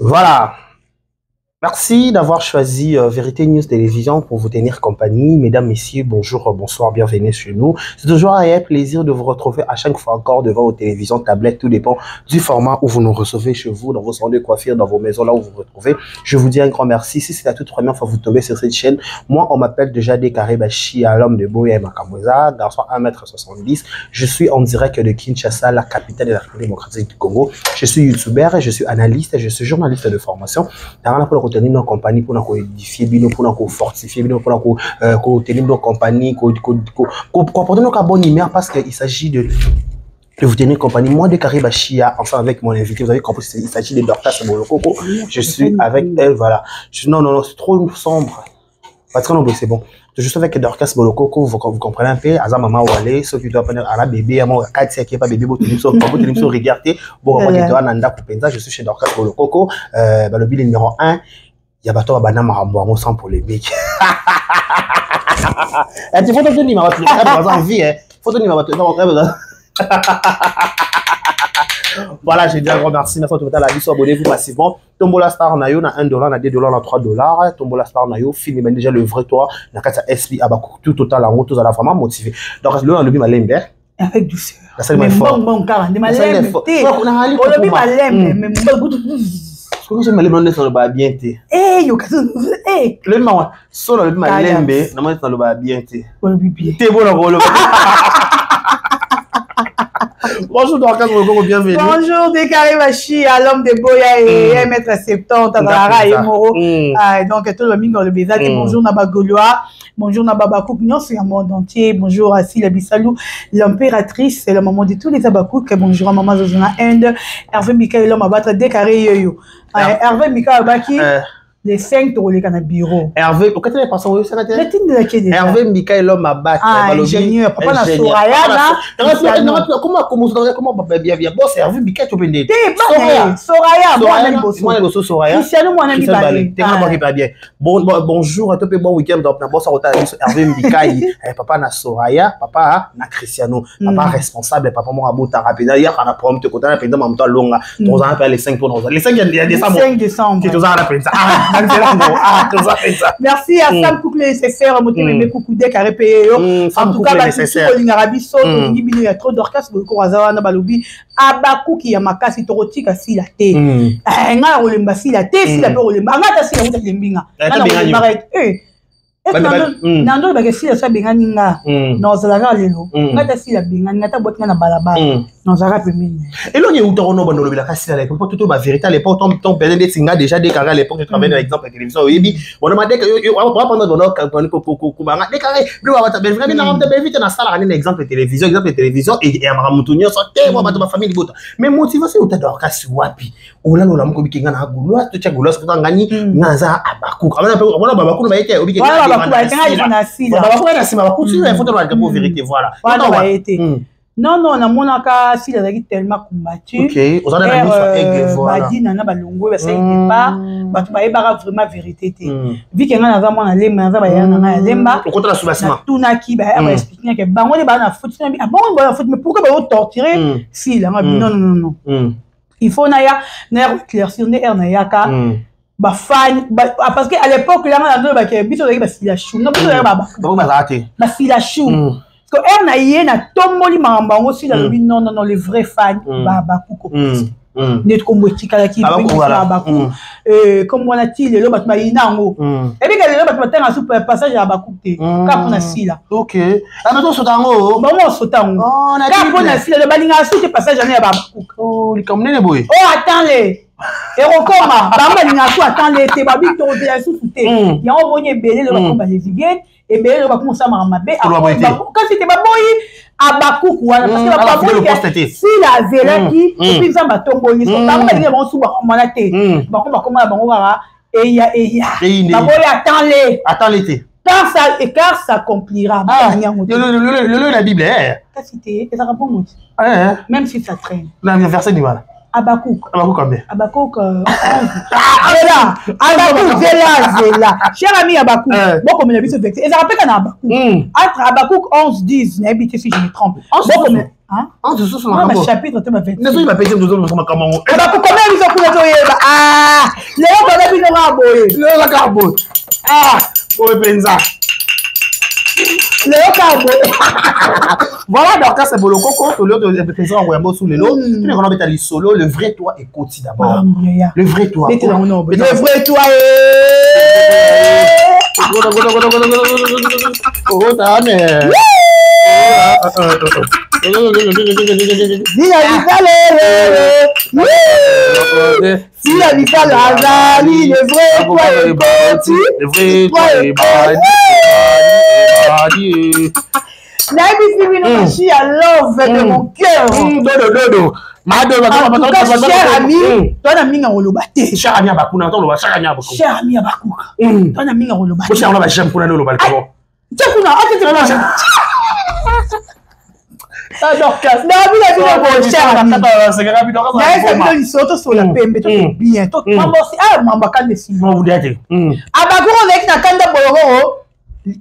Voilà. Merci d'avoir choisi Vérité News Télévision pour vous tenir compagnie. Mesdames, messieurs, bonjour, bonsoir, bienvenue chez nous. C'est toujours un plaisir de vous retrouver à chaque fois encore devant vos télévisions, tablettes, tout dépend du format où vous nous recevez chez vous, dans vos salons de coiffure, dans vos maisons, là où vous vous retrouvez. Je vous dis un grand merci. Si c'est la toute première fois que vous tombez sur cette chaîne, moi, on m'appelle déjà Karibachi à l'homme de Boya Makamweza, garçon 1m70. Je suis en direct de Kinshasa, la capitale de la République démocratique du Congo. Je suis youtubeur, je suis analyste, je suis journaliste de formation. Tenir nos compagnies pour nous édifier, pour nous fortifier, pour nous tenir nos compagnies, pour apporter nos bonne humeur parce qu'il s'agit de vous tenir compagnie. Moi, de Karibachia, enfin avec mon invité, vous avez compris, il s'agit de Dorcas Bolokoko. Je suis avec elle, voilà. Non, c'est trop sombre. Parce que non, c'est bon. Je suis avec Dorcas Bolokoko, vous comprenez un peu, Aza Maman Wale, ceux qui doivent prendre à la bébé, à moi, Katia qui est pas bébé, vous tenez sur regardez, bon, je suis chez Dorcas Bolokoko, le bilan numéro 1, il y a bateau à Banama Rambo, sans polémique. Tu faut te dire, tu as envie, hein. Faut te dire, voilà, je dis un grand merci. Merci à la vie. Abonnez-vous massivement. Tombola Star Nayo, na $1, na $2, na $3. Tombola Star Nayo, filmez déjà le vrai toi. Na kata SP Abakou, tout total en haut, tous à la vraiment motivé. Donc, le lobby malembe. Avec douceur. Mais bon, car on est malembe. On lobby malembe, mais ce que j'aime malembe, c'est le bas bien té. Eh, yo kaso, eh. Le maman, solo le malembe, na moi c'est le bas bien té. On lobby bien. Té bon le. Bonjour Dorcas Bolokoko, bienvenue. Bonjour Karibachi à l'homme de Boya et 1m70 à Lara et Moro. Donc tout le monde dans le bizarre. Bonjour Naba Gaulois, bonjour Naba Bakouk, non c'est un monde entier. Bonjour à Sila Bissalou, l'impératrice, c'est le maman de tous les Abakouk. Bonjour à Maman Zozona Inde, Hervé Mikael l'homme à battre décarré yo. Hervé Mikael Baki. Les 5 tours les canaux bureau. Hervé, au quatrième passant, oui, c'est la tête. Hervé Mikael l'homme à battre. Ingénieur, papa na Soraya là. Comment bien bon c'est Hervé Mikael tu peux dire. Soraya, moi le Soraya. Cristiano moi na Mibale. T'es pas bien. Bonjour à toi bon week-end donc na bossa rota Hervé Mikael papa na Soraya, papa na Cristiano, papa responsable, papa mon abota rapide. Hier on a promis te côté na pendant mon temps longa. On a appelé les 5 tours. Les 5 il y a décembre. 5 décembre. Tu as appelé ça. Merci à Sam Couclé nécessaire, Moté coucou dès carré payé. En tout cas, en Arabie Saoudite, il y a trop d'orchestre de Korazawa na balobi. Abakou qui a makasi torotika si la té. Nga olemba si la té, si la pe olemba. Nga ta si la wuta lembinga. Nga olemba eh. Nando ba si la sa bengani nga. Non za la lelo. Nga ta si la bengani nga ta botinga na balabala. Non ça rappelle mine. Et là il y a où on a bandolo la kasi à l'époque tout ma vérité à l'époque ton perdait des singa déjà décarré à l'époque je travaillais dans l'exemple la télévision oui on a demandé que on va prendre dans notre kubanga décarré lui on va ta belle vraiment na ramta vite na sala un exemple télévision et amaramutunyo so te moi ma famille bota mais motivation ou ta kasi wapi ola lola mko bikinga na gulwa to cha gulwa so ngani ngaza abaku on a babaku ba été obikinga na sila babaku na sima babaku tu il faut te pour vérité voilà non, na monaka si la tellement combattu. OK, on a la mise voilà. Badi nana balongo ba ça était pas ba tu ba vraiment vérité té. Vu que nga na mona lemba na ba yana na lemba. Au contre la soubassement. Tunaki ba expliquer que bango de ba na foot na bon ba foot mais pourquoi ba torturer si là non. Il faut na ya éclaircir na ya ka ba fan parce que à l'époque là na do ba ke biso ba si la chou. Non ba raté. Ba si la chou. Elle n'a yé na tomboli mamba aussi la lobby non les vrais fans Babakou net comme tikala ki Babakou comme on a dit le bat mainango et bien que le bat matin à super passage à Babakou te cap na sila OK ah mais on sotango bon sotango cap na sila le balinga sous passage à Babakou oh li comme nene boy oh attends les et recoma bamba linga sous attends les te babi to de sous te il y a envoyé belé le bat les igen et bien le bat commence à m'amaber quand c'était baboyi Abakou parce que si la zelaki et puis ça batongoli so ba ba bon sous ba manate ba ko ba ko ma bango ba et ya baboyi attends l'été car ça accomplira le la Bible cité et ça répond même si ça traîne la verset du mal Abakouk combien Abakouk Zela cher ami Abakouk bon comme on a vu ce texte et ça rappelle qu'on a Abakouk entre Abakouk 11 10 n'habite si je me trompe Hein? Ah, tu sais, on a chapitre, tu m'as fait. Mais il m'a payé de zones, comment comment. Eh ben, combien ils ont coulé de ah, les autres, on a vu le raboye. Le carbo. Ah, oui, Benza. Le carbo. Voilà, donc, quand c'est pour le coco, au lieu de présenter un Wembo sous le lot, tu ne connais pas les solo, le vrai toi est côté d'abord. Le vrai toi. Le vrai toi est. Si la vitale Azali, le vrai toi est parti, le vrai toi est parti. Naïbi à love de mon cœur. Dodo. En tout cas, cher ami, toi na minga olobate. Cher ami abakuna, toi loba cher ami abakuna. Cher ami abakuka. Toi na minga olobate. Cher ami abakuna, kuna no loba kabo. Tchekuna, ati alors, cher ami. Naïbi sur la pembe, toi bien. Toi, mambaka de Simon. Vous dites. Abakuna avec na kanda boloro.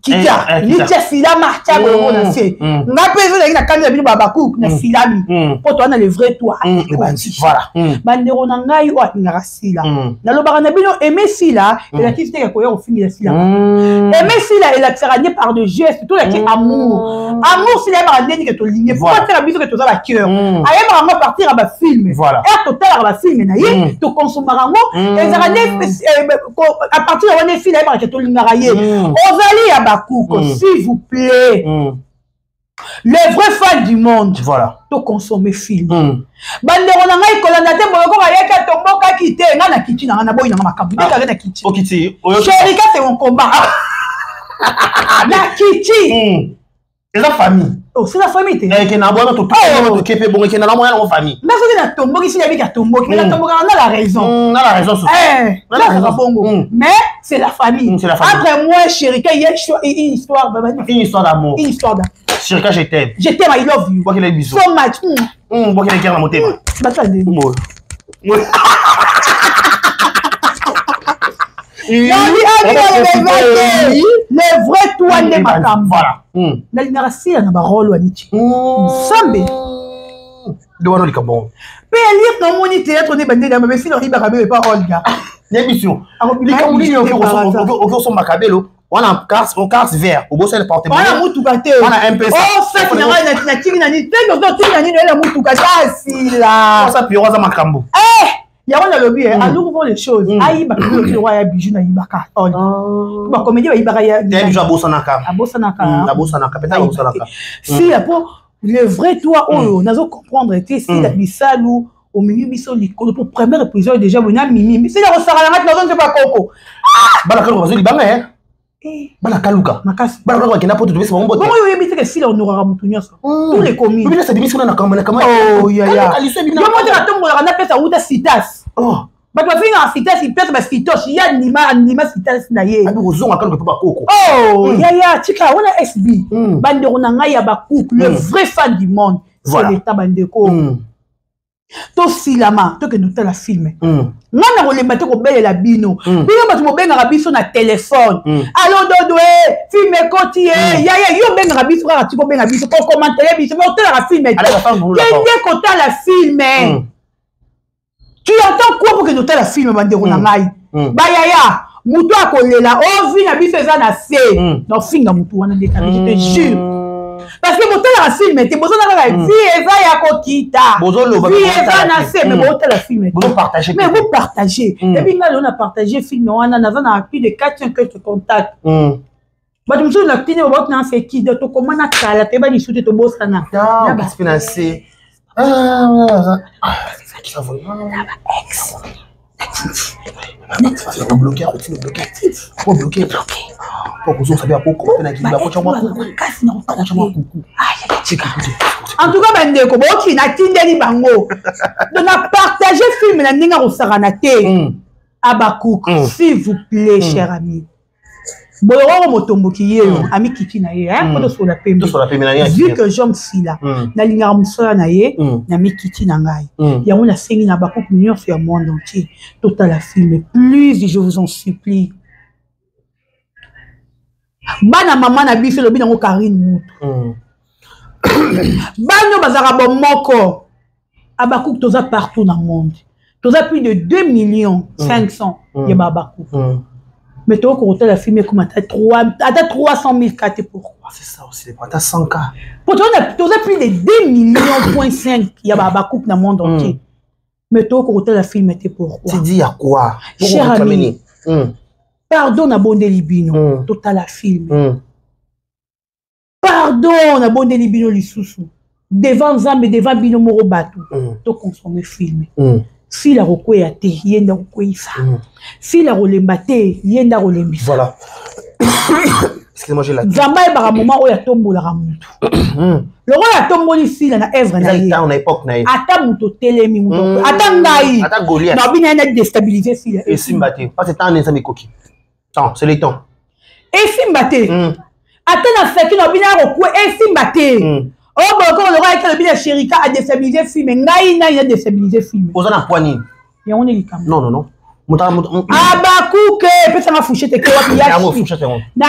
Kita, litia filama, tia boloro na se. Nga peso avec na kanda bino babaku na filami. Po toi na le vrai toi. Voilà. Bandero na ngai o ngara sila. Na lobaka na bino aimer sila, et la kiste ka koya au film de sila. Aimer sila et la tiranie par de gestes, tout la qui amour. Amour sila ba ndeni que to ligné. Pourquoi faire biso que to za ba cœur. Aye ba partir à ba film. Voilà. Et total à ba film na ye, to consommer ngo, et za à partir de on fila ba que to lingara ye. Ozali à Bakouko, s'il vous plaît. Les vrais fans du monde. Voilà. To consommer film. Bandero na ngai kolanda te boloko ba yeka tomboka kité nga na kitchen na boy na makabu. Deka na kitchen. O kitchen. Chéri, c'est mon combat. Na kitchen. C'est la famille. Oh, c'est la famille. Et que na bois to to kepe bon que na moyen na famille. Mais c'est na tomboki si yabika tomboki, mais na tomboka on a la raison. On a la raison sur ça. On a la bongo. Mais c'est la famille. Entre moi et Chéri, il y a une histoire une histoire d'amour. Une histoire d'amour. Chéri, je t'aime. Je t'aime, I love you. Moi qui les bisous. So much. Moi qui les cœurs à mon thème. Bah ça dit. Le vrai toi n'est pas comme voilà. Na lingarasi na ba rôle wa nichi. Sambe. De wana likabon. Pe lire dans mon théâtre ne bande na mais si le riba kabe pas rôle ga. L'émission. Likamuni au son makabelo. On a carte vert au beau seul porte on a mutu kate. On a un peu ça. Oh ça na tiki na ni. Te do tiki na ni na mutu kate asila. Ça puis rosa makambo. Il y a un lobby, à l'ouvre les choses. Aïe, bah, le roi a bijou na ibaka. Bah, comédie, ibaka ya. T'es bijou à Bossanaka. À Bossanaka. À Bossanaka, peut-être à Bossanaka. Si, pour le vrai toi, oh, n'a pas comprendre, tu sais, si la bisalou, au milieu, biso, l'école, pour premier épisode, déjà, on a mimi. Mais c'est la restaurant, la zone, c'est pas coco. Bah, la calou, vas-y, libanga, hein. Bah, la calouka. Makas. Bah, la calouka, qui n'a pas de tout, c'est bon, bon. Bon, oui, mais c'est que si on aura moutounios. Tous les commis. Mais là, c'est des missions, on a quand même. Oh, ya, ya. Je montre la tombe, on a fait ça, ou des citas. Oh. Bah, tu vas finir en citas, il pèse ma citos, il y a anima citas naye. Ah, nous, on a quand même pas coco. Oh, ya, tika, on a SB. Bandero na ngai ya bakouk, le vrai fan du monde. C'est l'état bandeko. To silama, to que nous la filmer. Nana ko le bato ko belle la bino. Bino bato mo benga biso na téléphone. Allo dodo filme koti ya yo benga biso ka ti ko benga biso ko commenter biso mais on la filme. Kende ko ta la filme. Tu entends quoi pour que nous la filme bandero na ngai? Ba ya mutu akolela o vi na biso eza na se. No finga mutu wana de je te jure. Parce que mon la film était besoin d'avoir la vie et va ya kokita. Vie et va nasser mais bon la film. Vous partagez. Mais vous partagez. Et puis là on a partagé film on a plus de 400 que tu contacts. Bah tu me souviens la petite robot na c'est qui de to comment na kala te ba ni souté to boss na. Ah parce que na c'est c'est ça qui va vraiment. Ex. Faut bloquer, faut bloquer. Pour que vous sachiez à quoi on a dit la prochaine fois. En tout cas, bandeko, boki na tindeli bango. Donc na partager film na ninga osarana te. Abakouk, s'il vous plaît, cher ami. Boyoro motomboki yeyo, ami kiti na ye, hein, ko so la pembe. Vu que j'aime si là, na linga musala na ye, na mi kiti na ngai. Yango na sengi na bakouk million sur le monde entier. Total la film, plus je vous en supplie. Bana maman na biso lobi nango Karine Moutou. Bano bazara bon moko. Abakouk toza partout dans le monde. Toza plus de 2 500 000 Abakouk. Mais toi, quand tu as filmé comme tu as 300 000 KT, pourquoi? C'est ça aussi, tu as 100 K. Pour toi, tu as plus de 2,5 millions il y a Abakouk dans le monde entier. Mais toi, quand tu as filmé, pourquoi? Tu dis à quoi? Cher ami, pardon à Bondelibino, tu as la film. Pardon à Bondelibino Lissousou. Devant Zambé, devant Bino Moro Batou, tu consommes film. Si la roko ya te, yenda roko isa. Si la rolemba te, yenda rolembisa. Voilà. Excusez-moi, j'ai la tête. Zamba e bara moment où ya tombo la ramutu. Le roi ya tombo ici, la œuvre na ye. On a époque na ye. Ata muto telemi muto. Ata ngai. Ata Goliath. Na bina na déstabiliser si. Et Simbate. Parce que t'as un enseigne coquille. Attends, c'est le temps. Et Simbate. Ata na feki na bina roko et Simbate. Oh, bon, quand le roi est le bien Chérika a déstabilisé le film, il a déstabilisé le film. Vous en avez poigné. Et on est les caméras. Non, non, non. Abakouk, peut ça m'a fouché tes quoi, puis na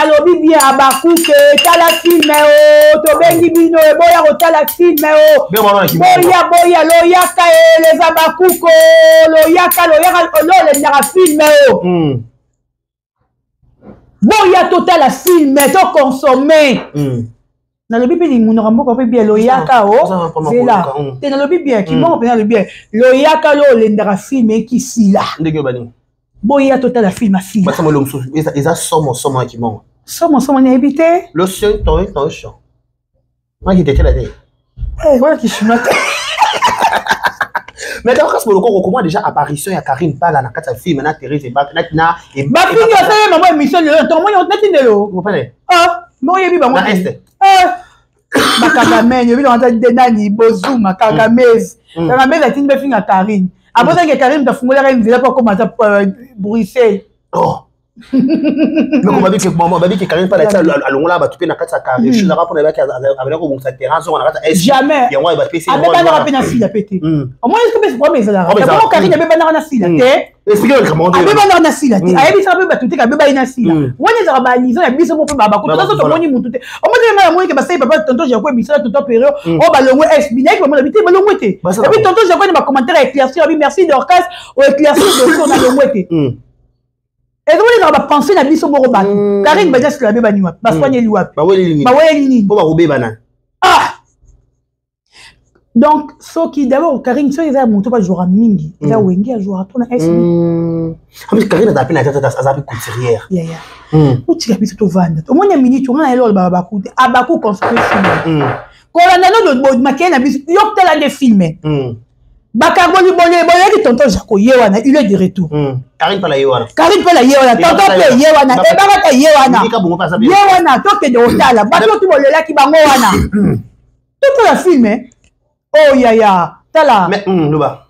lobi bien Abakouk, t'as la film, oh, to bengi bino, boya, t'as la film, oh, boya, loyaka, les Abakouk, loyaka, les nara film, oh. Boya, t'as la film, t'as consommé. Dans le Bible, il y a un bien loyaka c'est là. Dans le Bible, qui m'ont le bien loyaka l'endra film qui si là. Boya total la film si. Parce que ils a somme qui m'ont. Somme n'a habité. Le chien ton chien. Moi qui t'étais là. Eh voilà qui suis là. Mais donc quand le corps comment déjà apparition ya Karine Pala na kata film na Thérèse et Bac na et ba fini ça maman émission le ton moi on t'atindelo. Vous comprenez? Ah, moi yebi ba moi. Makagame, je vais entendre des nani, Bozou, Makagamez. Makagamez a une fille à Karine. Après ça, Karine t'a fumé la ville pour commencer à Bruxelles. Oh! Mais comme on a dit que Karine pas à l'ongla, bah tu peux na kata Karine. Je suis là pour avec sa terrasse, on a jamais. Et on va passer. Avec un rapide à fil à péter. Au moins, est-ce que c'est pas mes là? Comment Karine avait pas na fil à terre? Expliquez-le comment. Avait pas na fil à terre. Avait ça peut pas tout est avait pas na fil. On est à baliser la bise mon peu baba. Tout ça tout le monde monte tout. On me dit moi que bah ça papa tonton j'ai quoi bise tout période. Oh bah le est binek comment l'habiter bah le mouette. Et puis tonton j'ai quoi des commentaires éclaircir merci Dorcas ou éclaircir de son dans le mouette. Et donc, on va penser à la vie sur mon roman. Karine va dire que la bébé va pas soigner l'ouap. Bah ouais, Lini. Pour rouber banane. Ah! Donc, ce qui d'abord, Karine, ce qui est mon tour jouera mingi. Il a Wengi à jouer à ton S. Ah, mais Karine a appelé à la couturière. Où tu as pu te vendre? Au moins, il y a une minute, on a l'eau, Babakou. Abakou construit film. Quand on a notre mode, maquille, il y a des films. Bakagoli Bolé, tonton Jaco Yewana, il est de retour. Karine Pala Yewana. Karine Pala Yewana, tonton Pe Yewana, et Babaka Yewana. Yewana, toi qui es de Otala, bateau tout le là qui bangowana. Tout pour la film, hein. Oh ya, tala. Mais le bas.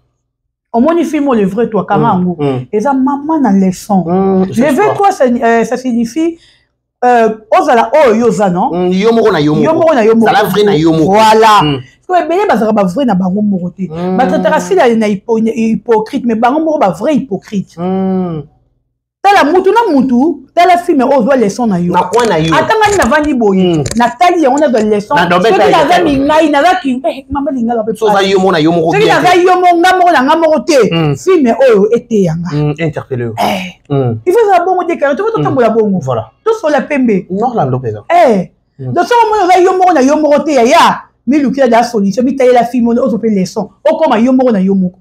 Au moins, il filme le vrai toi, Kamango. Et ça, maman dans les sons. Le vrai toi, ça signifie. Ozala, oh, yoza, non? Yomoro na yomo. Yomoro na yomo. Ça la vraie na yomo. Voilà. Parce que bien, bazara ba vrai na bango moroté. Ba traitera si la na hypocrite, mais bango moro ba vrai hypocrite. Tala mutu na mutu, tala film ozo leçon na yo. Na quoi na yo? Atanga na vandi boye. Nathalie on a de leçon. Ce qui na za mingai na za ki mama linga la pe. So za yomo na yomo. Ce qui na za yomo ngamo te. Film oyo ete yanga. Interpellé. Il faut ça bon de car tu vas tomber la bongo. Voilà. Tout sur la pembe. Non la lopeza. Donc ce moment za yomo na yomo te ya. Mais le qui a la solution, mais tailler la film on peut leçon. O comme yomo na yomo.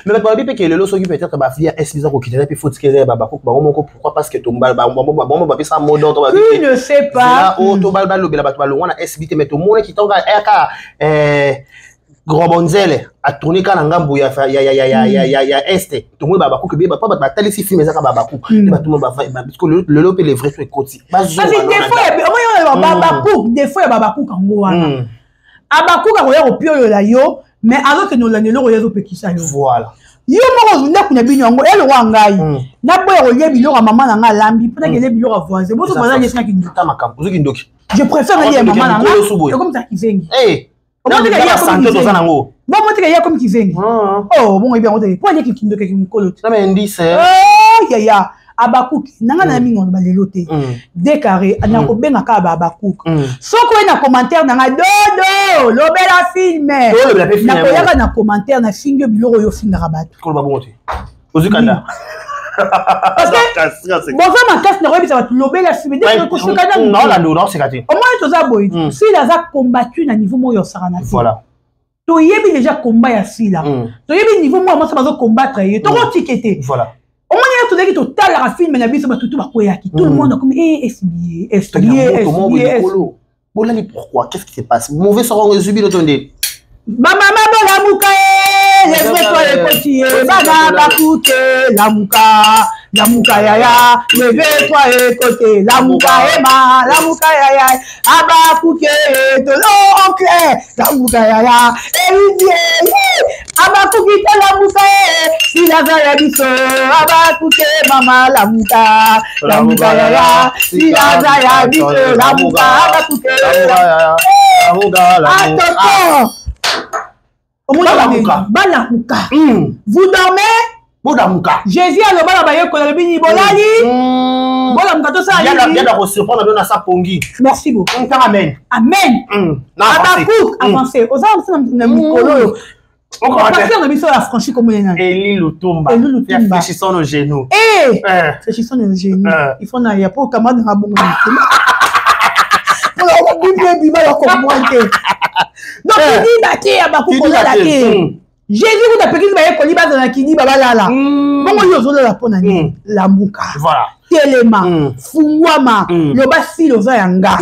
Mais pas bien que le loso qui peut-être ba via est bizarre qui puis faut que baba pourquoi parce que ton bal ba ça mode on va tu ne sais pas o to bal lo bela ba to wana SBT mais to monde qui tonga eka gros bonzele a tourner kana ngambu ya est to monde baba ko be ba pas ba tali si film ezaka baba ko ba tout monde ba parce que le lo le vrai truc côté parce que des fois il y a baba ko des fois il y a baba ko kango wana abaku ka koya ko piolo la yo. Mais alors que nous l'annulons, il y a d'autres qui s'aillent. Voilà. Yo mo na kuna binyo ngo elo wangai. Na boyo ye biloko maman na nga lambi, peut-être que les biloko voisin. Bo so bana lesna kindu. Ta makambo, zo kindoki. Je préfère aller maman na nga. Comme ça kizengi. Eh. On dit que ya santé to sana ngo. Bon mo te ya comme kizengi. Oh, bon bien on te. Pour aller kindoki kimkolo. Ça me indice. Oh, ya. Abakouk nanga na mingo ba leloté décaré na ko benga ka Abakouk soko na commentaire nanga dodo lobela film na ko yaka na commentaire na fingo biloko yo finga rabato ko ba bonte ozukanda parce que bon ça ma casse na ko bisa lobela film dès que ko sokana non la non c'est gâté au moins to za boy si la za combattu na niveau moyo sarana voilà to yebi déjà combat ya sila to yebi niveau moi ça bazo combattre ye to ko tikété voilà au moins il y a tout qui total la film na biso ba tout ba koyaki tout le monde comme SBA bon là pourquoi qu'est-ce qui se passe mauvais sort résumé l'automne ba mama bo la muka les vrais toi les petits bana ba coûte la muka yaya levez toi et côté la muka yaya aba kuke to lo oncle la muka yaya aba kuke la muka si la za biso aba kuke mama la muka yaya si la za biso la muka aba kuke la muka Balamuka. Vous dormez? Jésus a le balabaye qu'on a bini bolali. Balamuka to ça. Il y a recevoir dans sa pongi. Merci beaucoup. Amen. Amen. Abakouk avancé. Aux hommes na mikolo. On va faire le mission à franchi comme il est. Eli Lutumba. Réfléchissons nos genoux. Réfléchissons nos genoux. Il faut na ya pour camarade na bongo. Pour la Bible Bible comprendre. Donc il dit baté Abakouk ko la té. Jésus vous appelez ba ko liba na kini baba lala. Bongo yo zo la pona ni la muka. Voilà. Telema, fungwama, lo basi lo za yanga.